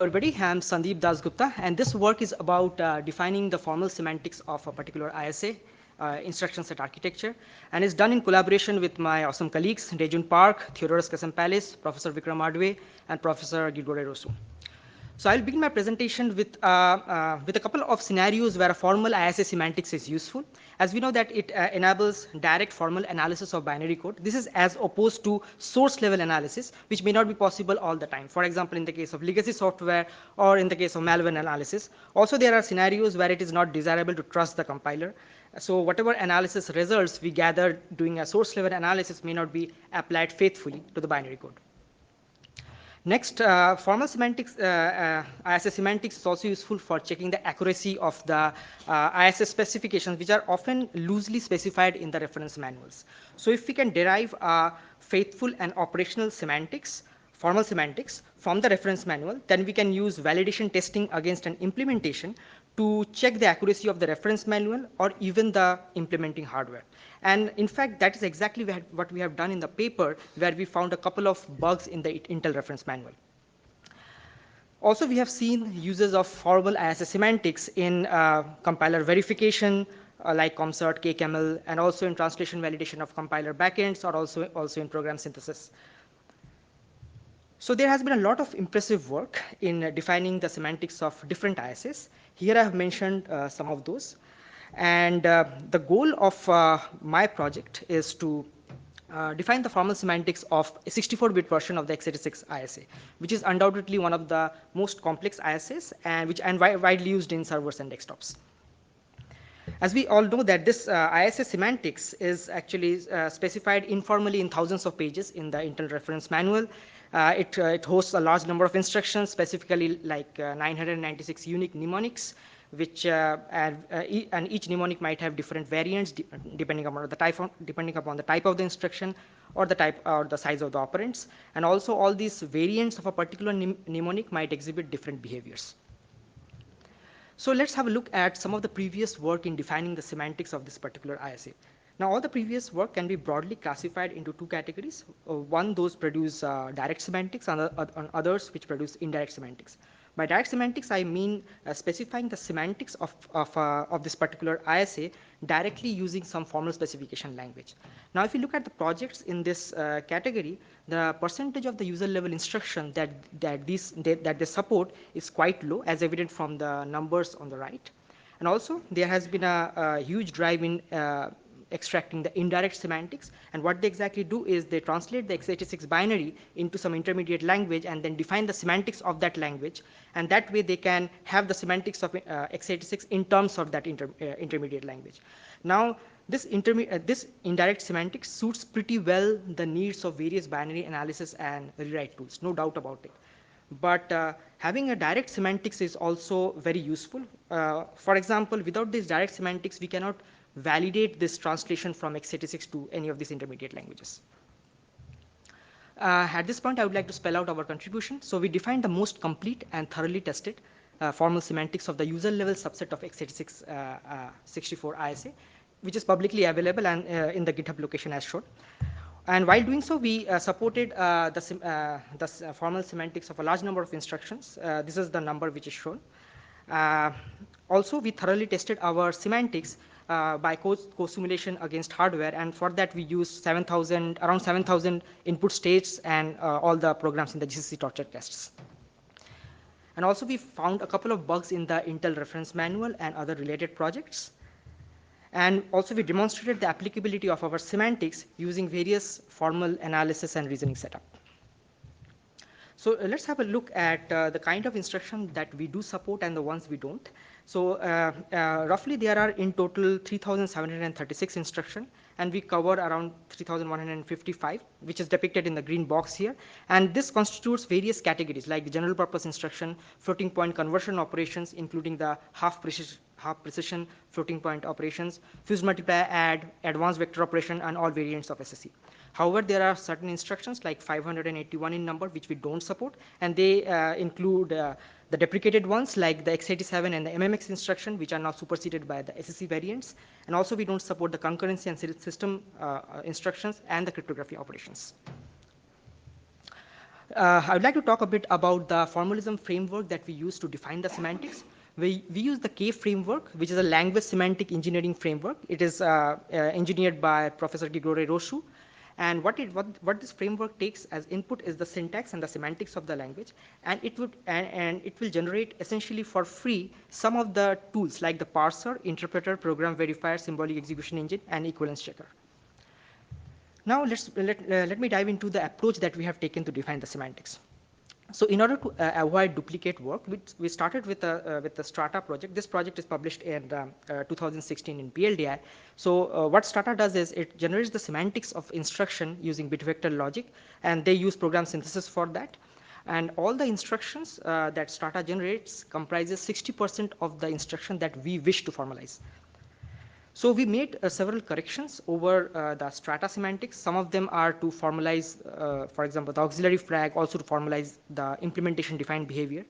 Everybody, I'm Sandeep Dasgupta, and this work is about defining the formal semantics of a particular ISA, instruction set architecture, and is done in collaboration with my awesome colleagues, Rejun Park, Theodoros Kasampalis, Professor Vikram Adve, and Professor Grigore Rosu. So I'll begin my presentation with a couple of scenarios where a formal ISA semantics is useful. As we know that it enables direct formal analysis of binary code. This is as opposed to source level analysis, which may not be possible all the time. For example, in the case of legacy software or in the case of malware analysis. Also, there are scenarios where it is not desirable to trust the compiler. So whatever analysis results we gather doing a source level analysis may not be applied faithfully to the binary code. Next, formal semantics, ISS semantics is also useful for checking the accuracy of the ISS specifications, which are often loosely specified in the reference manuals. So if we can derive faithful and operational semantics, formal semantics from the reference manual, then we can use validation testing against an implementation to check the accuracy of the reference manual or even the implementing hardware. And in fact, that is exactly what we have done in the paper, where we found a couple of bugs in the Intel reference manual. Also, we have seen uses of formal ISS semantics in compiler verification, like ComCert, KCaml, and also in translation validation of compiler backends, or also in program synthesis. So there has been a lot of impressive work in defining the semantics of different ISS. Here I have mentioned some of those. And the goal of my project is to define the formal semantics of a 64-bit version of the x86 ISA, which is undoubtedly one of the most complex ISAs and widely used in servers and desktops. As we all know that this ISA semantics is actually specified informally in thousands of pages in the Intel reference manual. It hosts a large number of instructions, specifically like 996 unique mnemonics, which and each mnemonic might have different variants depending upon the type of the instruction or the size of the operands, and also all these variants of a particular mnemonic might exhibit different behaviors. So let's have a look at some of the previous work in defining the semantics of this particular ISA. Now, all the previous work can be broadly classified into two categories. One, those produce direct semantics, and others which produce indirect semantics. By direct semantics, I mean specifying the semantics of this particular ISA directly using some formal specification language. Now, if you look at the projects in this category, the percentage of the user level instruction that they support is quite low, as evident from the numbers on the right. And also, there has been a huge drive in extracting the indirect semantics, and what they exactly do is they translate the x86 binary into some intermediate language and then define the semantics of that language, and that way they can have the semantics of x86 in terms of that intermediate language. Now, this indirect semantics suits pretty well the needs of various binary analysis and rewrite tools, no doubt about it. But having a direct semantics is also very useful. For example, without this direct semantics, we cannot validate this translation from x86 to any of these intermediate languages. At this point, I would like to spell out our contribution. So we defined the most complete and thoroughly tested formal semantics of the user level subset of x86-64 ISA, which is publicly available and in the GitHub location as shown. And while doing so, we supported the formal semantics of a large number of instructions. This is the number which is shown. Also, we thoroughly tested our semantics by co-simulation against hardware, and for that we used around 7,000 input states and all the programs in the GCC torture tests. And also we found a couple of bugs in the Intel reference manual and other related projects. And also we demonstrated the applicability of our semantics using various formal analysis and reasoning setup. So let's have a look at the kind of instruction that we do support and the ones we don't. So roughly there are in total 3,736 instructions, and we cover around 3,155, which is depicted in the green box here. And this constitutes various categories like the general purpose instruction, floating point conversion operations, including the half precision floating point operations, fuse multiply add, advanced vector operation, and all variants of SSE. However, there are certain instructions like 581 in number which we don't support, and they include the deprecated ones like the x87 and the MMX instruction, which are now superseded by the SSE variants. And also we don't support the concurrency and system instructions and the cryptography operations. I would like to talk a bit about the formalism framework that we use to define the semantics. We use the K framework, which is a language semantic engineering framework. It is engineered by Professor Gigore Roshu. And what this framework takes as input is the syntax and the semantics of the language, and it will generate essentially for free some of the tools like the parser, interpreter, program verifier, symbolic execution engine, and equivalence checker. Now let me dive into the approach that we have taken to define the semantics. So in order to avoid duplicate work, we started with the Strata project. This project is published in 2016 in PLDI. So what Strata does is it generates the semantics of instruction using bit vector logic, and they use program synthesis for that. And all the instructions that Strata generates comprises 60% of the instruction that we wish to formalize. So we made several corrections over the strata semantics. Some of them are to formalize, for example, the auxiliary flag, also to formalize the implementation defined behavior.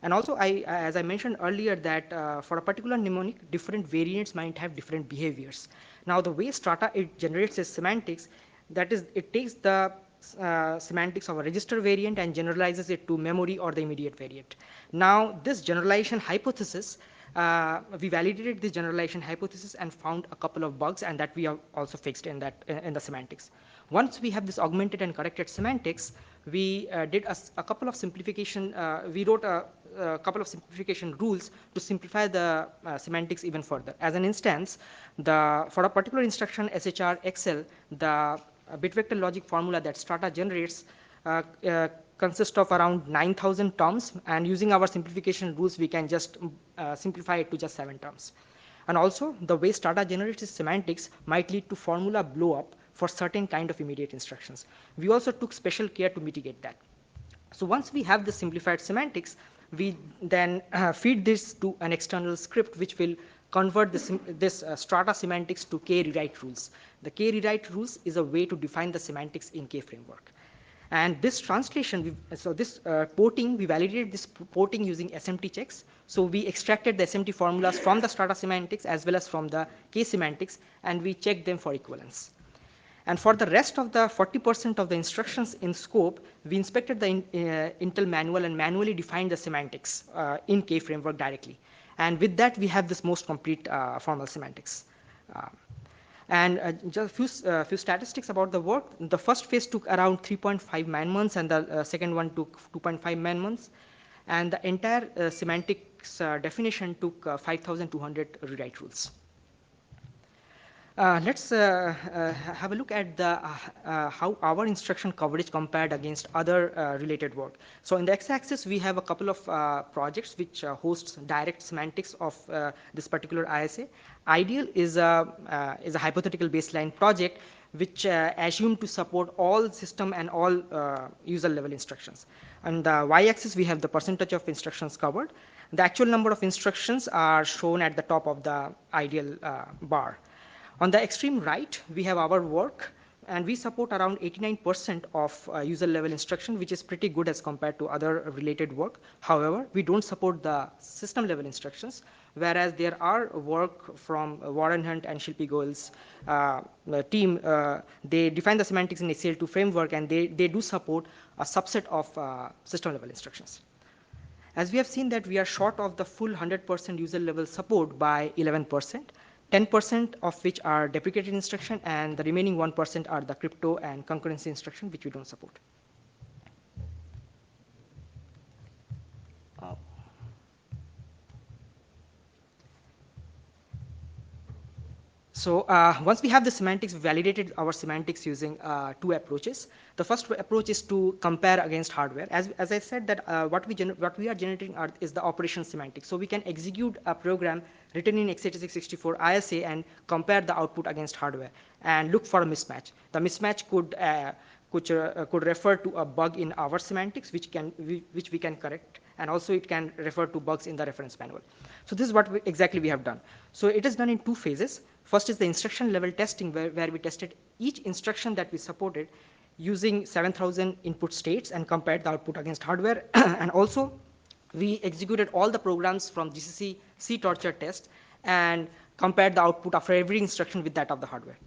And also, as I mentioned earlier, that for a particular mnemonic, different variants might have different behaviors. Now, the way strata it generates its semantics, that is, it takes the semantics of a register variant and generalizes it to memory or the immediate variant. Now, this generalization hypothesis, we validated this generalization hypothesis and found a couple of bugs, and that we have also fixed in the semantics. Once we have this augmented and corrected semantics, we did a couple of simplification. We wrote a couple of simplification rules to simplify the semantics even further. As an instance, for a particular instruction SHR XL, the bit vector logic formula that Strata generates consists of around 9,000 terms, and using our simplification rules, we can just simplify it to just 7 terms. And also, the way Strata generates its semantics might lead to formula blow up for certain kind of immediate instructions. We also took special care to mitigate that. So once we have the simplified semantics, we then feed this to an external script which will convert this strata semantics to K rewrite rules. The K rewrite rules is a way to define the semantics in K framework. And this translation, porting, we validated this porting using SMT checks. So we extracted the SMT formulas from the strata semantics as well as from the K semantics, and we checked them for equivalence. And for the rest of the 40% of the instructions in scope, we inspected the Intel manual and manually defined the semantics in K framework directly. And with that, we have this most complete formal semantics. Just a few statistics about the work. The first phase took around 3.5 man-months, and the second one took 2.5 man-months. And the entire semantics definition took 5,200 rewrite rules. Let's have a look at how our instruction coverage compared against other related work. So in the x-axis, we have a couple of projects which hosts direct semantics of this particular ISA. Ideal is a hypothetical baseline project which assumed to support all system and all user level instructions. On the y-axis, we have the percentage of instructions covered. The actual number of instructions are shown at the top of the ideal bar. On the extreme right, we have our work, and we support around 89% of user level instruction, which is pretty good as compared to other related work. However, we don't support the system level instructions, whereas there are work from Warren Hunt and Shilpi Goel's team. They define the semantics in HCL2 framework, and they do support a subset of system level instructions. As we have seen that we are short of the full 100% user level support by 11%. 10% of which are deprecated instruction, and the remaining 1% are the crypto and concurrency instruction, which we don't support. So once we have the semantics, we validated our semantics using two approaches. The first approach is to compare against hardware. As I said, that what we are generating is the operation semantics. So we can execute a program written in x86-64 ISA and compare the output against hardware and look for a mismatch. The mismatch could refer to a bug in our semantics, which we can correct, and also it can refer to bugs in the reference manual. So this is what exactly we have done. So it is done in two phases. First is the instruction level testing, where we tested each instruction that we supported using 7,000 input states and compared the output against hardware. And also, we executed all the programs from GCC C torture test and compared the output after every instruction with that of the hardware.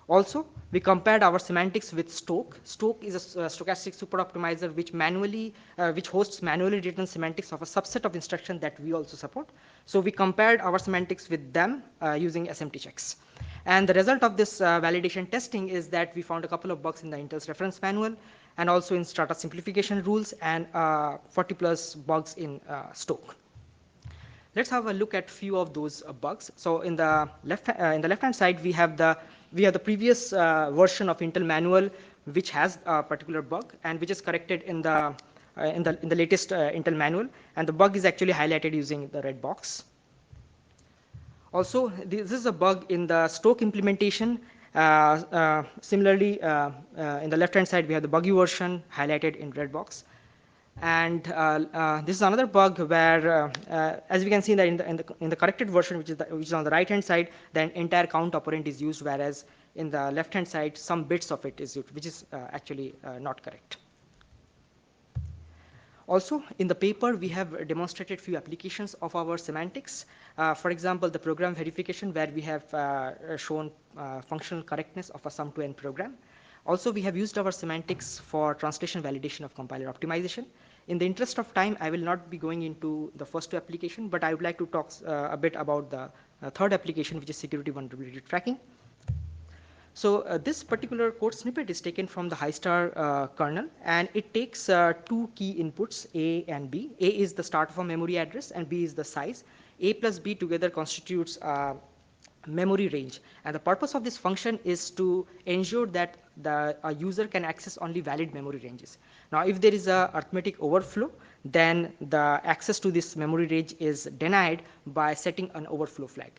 Also, we compared our semantics with Stoke. Stoke is a stochastic superoptimizer which hosts manually written semantics of a subset of instructions that we also support. So we compared our semantics with them using SMT checks. And the result of this validation testing is that we found a couple of bugs in the Intel's reference manual and also in strata simplification rules and 40 plus bugs in Stoke. Let's have a look at few of those bugs. So in the left-hand side, we have the previous version of Intel manual, which has a particular bug and which is corrected in the latest Intel manual, and the bug is actually highlighted using the red box. Also, this is a bug in the Stoke implementation. Similarly, in the left-hand side, we have the buggy version highlighted in red box. And this is another bug where, as we can see in the corrected version, which is on the right-hand side, the entire count operand is used, whereas in the left-hand side, some bits of it is used, which is actually not correct. Also, in the paper, we have demonstrated few applications of our semantics. For example, the program verification, where we have shown functional correctness of a sum to n program. Also, we have used our semantics for translation validation of compiler optimization. In the interest of time, I will not be going into the first two applications, but I would like to talk a bit about the third application, which is security vulnerability tracking. So this particular code snippet is taken from the high-star kernel, and it takes two key inputs, A and B. A is the start of a memory address, and B is the size. A plus B together constitutes memory range. And the purpose of this function is to ensure that a user can access only valid memory ranges. Now, if there is a arithmetic overflow, then the access to this memory range is denied by setting an overflow flag.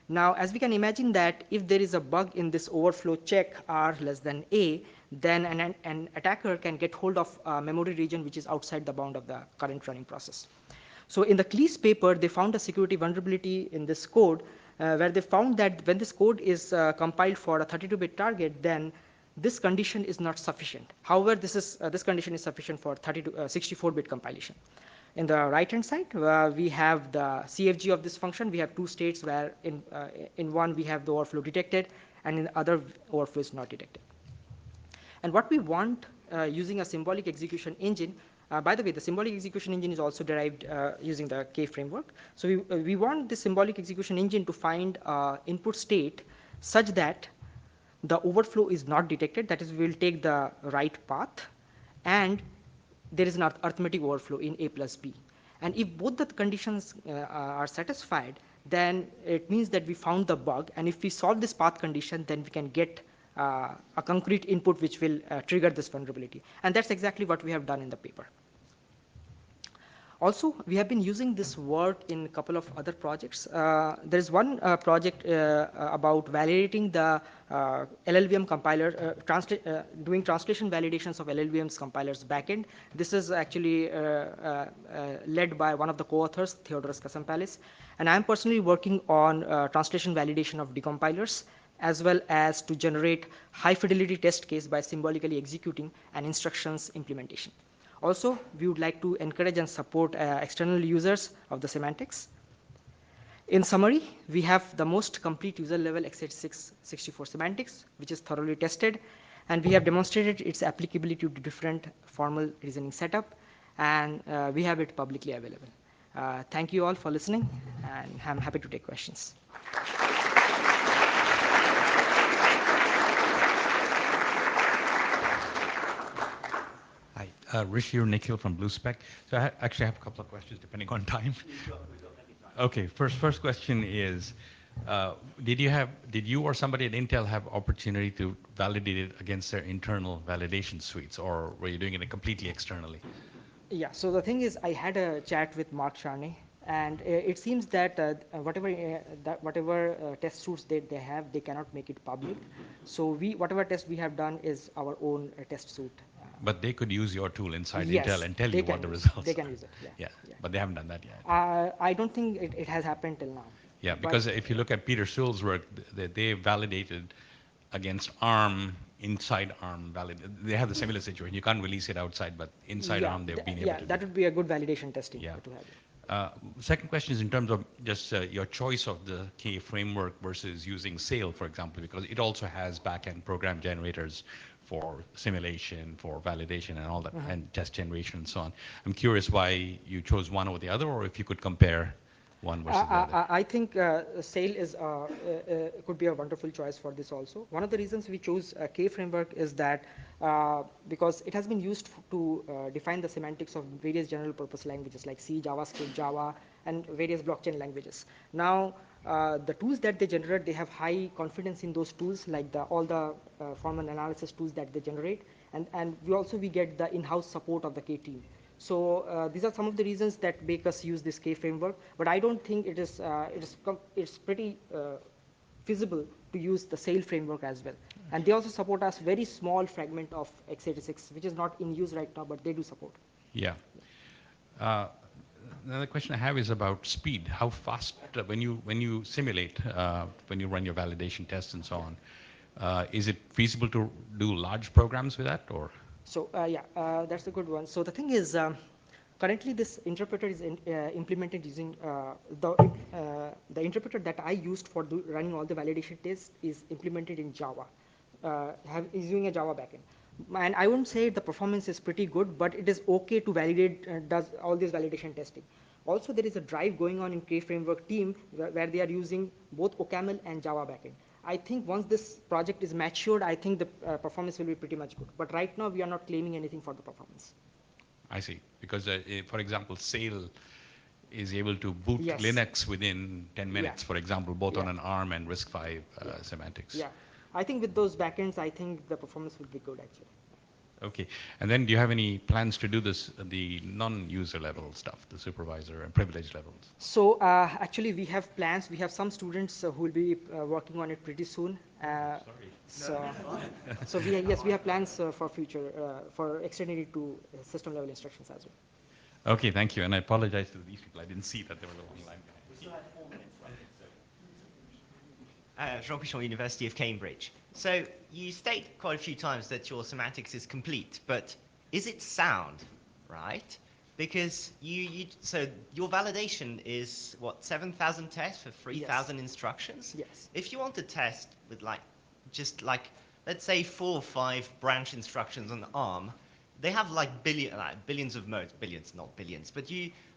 Now, as we can imagine that if there is a bug in this overflow check r less than a, then an attacker can get hold of a memory region which is outside the bound of the current running process. So in the Cleese paper, they found a security vulnerability in this code where they found that when this code is compiled for a 32-bit target, then this condition is not sufficient. However, this condition is sufficient for 64-bit compilation. In the right-hand side, we have the CFG of this function. We have two states where in one we have the overflow detected, and in the other overflow is not detected. And what we want using a symbolic execution engine, by the way, the symbolic execution engine is also derived using the K framework. So we want the symbolic execution engine to find input state such that the overflow is not detected. That is, we will take the right path, and there is an arithmetic overflow in A plus B. And if both the conditions are satisfied, then it means that we found the bug. And if we solve this path condition, then we can get a concrete input which will trigger this vulnerability. And that's exactly what we have done in the paper. Also, we have been using this work in a couple of other projects. There is one project about validating the LLVM compiler, doing translation validations of LLVM's compilers backend. This is actually led by one of the co-authors, Theodoros Kasampalis. And I'm personally working on translation validation of decompilers, as well as to generate high fidelity test case by symbolically executing an instructions implementation. Also, we would like to encourage and support external users of the semantics. In summary, we have the most complete user-level x86-64 semantics, which is thoroughly tested, and we have demonstrated its applicability to different formal reasoning setup, and we have it publicly available. Thank you all for listening, and I'm happy to take questions. Rishi or Nikhil from BlueSpec. So I actually have a couple of questions depending on time. Okay, first question is, did you or somebody at Intel have opportunity to validate it against their internal validation suites, or were you doing it completely externally? Yeah, so the thing is, I had a chat with Mark Charney, and it seems that whatever test suites they have, they cannot make it public. So whatever test we have done is our own test suite. But they could use your tool inside Yes, Intel and tell you what the use, results they can are. use it, yeah. But they haven't done that yet. I don't think it has happened till now. Yeah, because if you look at Peter Sewell's work, they validated against ARM, inside ARM they have the similar situation. You can't release it outside, but inside ARM they've been able to. Yeah, that would be a good validation testing to have. Second question is in terms of just your choice of the K framework versus using Sail, for example, because it also has back-end program generators for simulation, for validation, and all that, and test generation and so on. I'm curious why you chose one over the other, or if you could compare one versus the other. I think Sail is could be a wonderful choice for this also. One of the reasons we chose K framework is that because it has been used to define the semantics of various general purpose languages like C, JavaScript, Java, and various blockchain languages. Now, the tools that they generate, they have high confidence in those tools, like all the formal analysis tools that they generate, and we get the in-house support of the K team. So these are some of the reasons that make us use this K framework. But I don't think it's pretty feasible to use the Sail framework as well. And they also support us very small fragment of x86, which is not in use right now, but they do support. Yeah. Another question I have is about speed. How fast, when you simulate, when you run your validation tests and so on, is it feasible to do large programs with that, or? So that's a good one. So the thing is, currently this interpreter is implemented using the interpreter that I used for running all the validation tests is implemented in Java, is using a Java backend. And I wouldn't say the performance is pretty good, but it is okay to validate, does all this validation testing. Also, there is a drive going on in K framework team where they are using both OCaml and Java backend. I think once this project is matured, I think the performance will be pretty much good. But right now, we are not claiming anything for the performance. I see. Because, for example, Sail is able to boot Yes. Linux within 10 minutes, Yeah. for example, both on Yeah. an ARM and RISC-V semantics. Yeah, I think with those backends, I think the performance will be good actually. Okay. And then do you have any plans to do this, the non-user level stuff, the supervisor and privilege levels? So actually, we have plans. We have some students who will be working on it pretty soon. Sorry. So we have plans for future for extending it to system level instructions as well. Okay, thank you. And I apologize to these people. I didn't see that there was a long line behind. We still have 4 minutes left. Jean Pichon, University of Cambridge. So you state quite a few times that your semantics is complete, but is it sound, right? Because so your validation is what, 7,000 tests for 3,000 Yes. instructions? Yes. If you want to test with just let's say 4 or 5 branch instructions on ARM, they have billions of modes, billions, not billions, but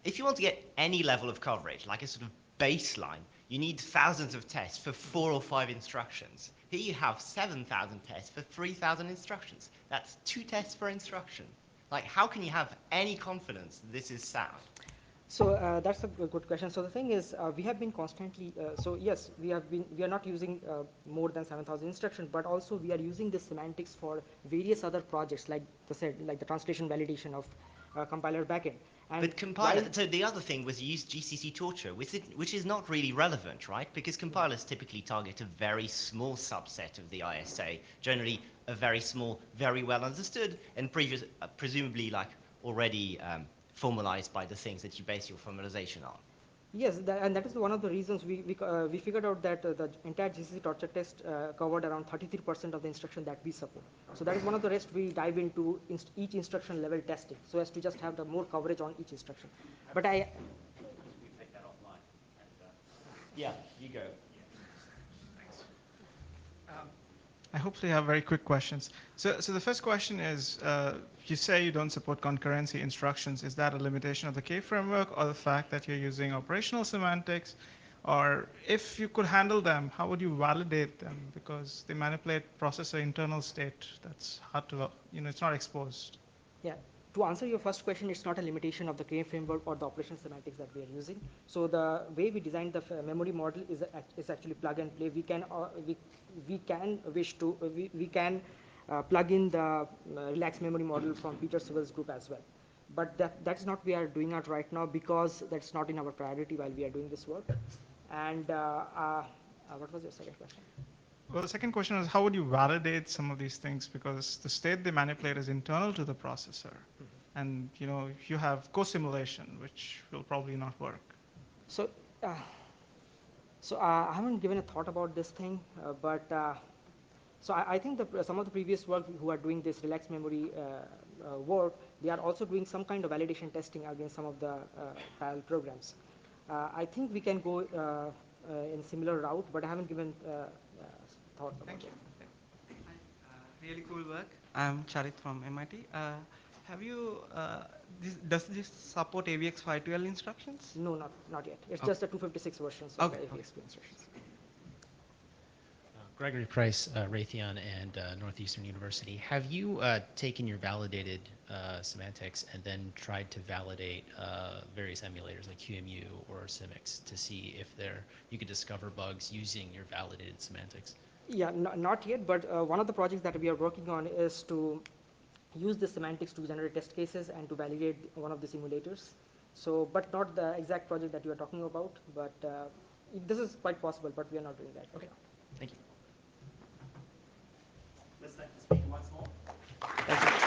if you want to get any level of coverage, like a sort of baseline, you need thousands of tests for 4 or 5 instructions. Here you have 7,000 tests for 3,000 instructions. That's 2 tests per instruction. How can you have any confidence this is sound? So that's a good question. So the thing is, we have been constantly. So yes, we are not using more than 7,000 instructions, but also we are using the semantics for various other projects, like the translation validation of compiler backend. And but compiler. So the other thing was use GCC torture, which is not really relevant, right? Because compilers typically target a very small subset of the ISA, generally a very small, very well understood, and presumably already formalized by the things that you base your formalization on. Yes, and that is one of the reasons we figured out that the entire GCC torture test covered around 33% of the instruction that we support. So that is one of the rest we dive into each instruction level testing, so as to just have the more coverage on each instruction. But we take that offline. Yeah, you go. I hopefully have very quick questions. So the first question is, you say you don't support concurrency instructions. Is that a limitation of the K framework, or the fact that you're using operational semantics? Or if you could handle them, how would you validate them? Because they manipulate processor internal state. That's hard to, it's not exposed. Yeah. To answer your first question, it's not a limitation of the K framework or the operational semantics that we are using. So the way we designed the memory model is actually plug and play. We can plug in the relaxed memory model from Peter Sewell's group as well. But that's not we are doing it right now, because that's not in our priority while we are doing this work. And what was your second question? Well, the second question is, how would you validate some of these things? Because the state they manipulate is internal to the processor. Mm-hmm. And you have co-simulation, which will probably not work. So I haven't given a thought about this thing, but So I think some of the previous work who are doing this relaxed memory work, they are also doing some kind of validation testing against some of the parallel programs. I think we can go in similar route, but I haven't given thought about it. Really cool work. I'm Charit from MIT. Have you, does this support AVX512 instructions? No, not yet. It's Okay. just a 256 version of Okay, the okay. AVX instructions. Gregory Price, Raytheon and Northeastern University. Have you taken your validated semantics and then tried to validate various emulators like QEMU or Symix to see if you could discover bugs using your validated semantics? Yeah, not yet, but one of the projects that we are working on is to use the semantics to generate test cases and to validate one of the simulators. So, but not the exact project that you are talking about, but this is quite possible, but we are not doing that. Okay, thank you. Let's thank the speaker once more. Thank you.